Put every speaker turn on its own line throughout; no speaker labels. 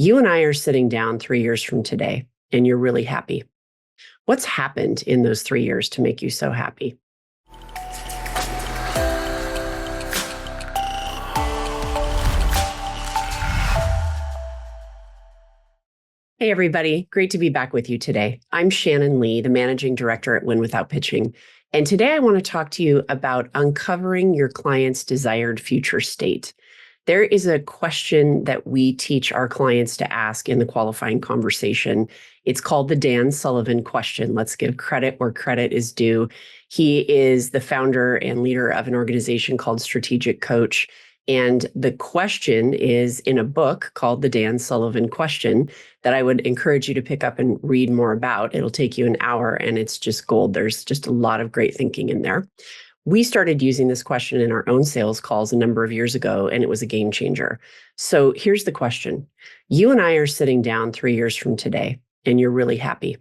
You and I are sitting down 3 years from today, and you're really happy. What's happened in those 3 years to make you so happy? Hey, everybody. Great to be back with you today. I'm Shannyn Lee, the managing director at Win Without Pitching. And today I want to talk to you about uncovering your client's desired future state. There is a question that we teach our clients to ask in the qualifying conversation. It's called the Dan Sullivan Question. Let's give credit where credit is due. He is the founder and leader of an organization called Strategic Coach. And the question is in a book called The Dan Sullivan Question that I would encourage you to pick up and read more about. It'll take you an hour and it's just gold. There's just a lot of great thinking in there. We started using this question in our own sales calls a number of years ago, and it was a game changer. So here's the question. You and I are sitting down 3 years from today, and you're really happy.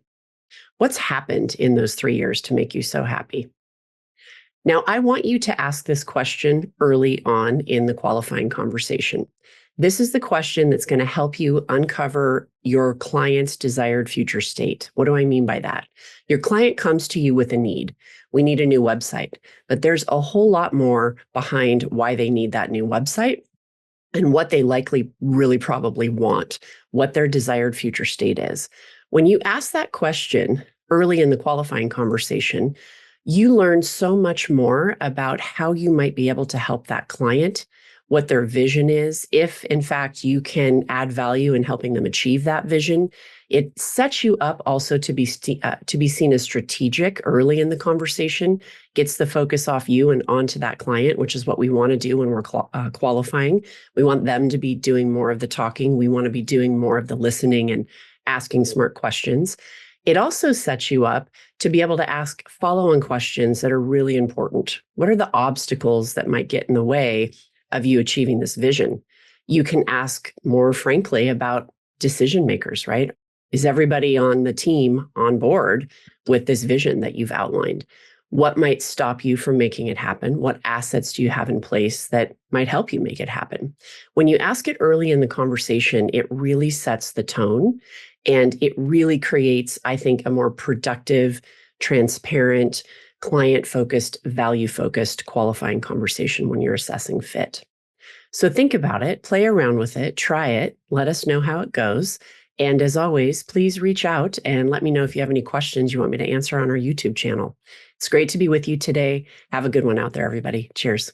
What's happened in those 3 years to make you so happy? Now, I want you to ask this question early on in the qualifying conversation. This is the question that's going to help you uncover your client's desired future state. What do I mean by that? Your client comes to you with a need. We need a new website, but there's a whole lot more behind why they need that new website and what they likely really probably want, what their desired future state is. When you ask that question early in the qualifying conversation, you learn so much more about how you might be able to help that client, what their vision is, if in fact you can add value in helping them achieve that vision. It sets you up also to be seen as strategic early in the conversation, gets the focus off you and onto that client, which is what we want to do when we're qualifying. We want them to be doing more of the talking. We want to be doing more of the listening and asking smart questions. It also sets you up to be able to ask follow-on questions that are really important. What are the obstacles that might get in the way of you achieving this vision? You can ask more frankly about decision makers, right? Is everybody on the team on board with this vision that you've outlined? What might stop you from making it happen? What assets do you have in place that might help you make it happen? When you ask it early in the conversation, it really sets the tone. And it really creates, I think, a more productive, transparent, client-focused, value-focused qualifying conversation when you're assessing fit. So think about it, play around with it, try it, let us know how it goes. And as always, please reach out and let me know if you have any questions you want me to answer on our YouTube channel. It's great to be with you today. Have a good one out there, everybody. Cheers.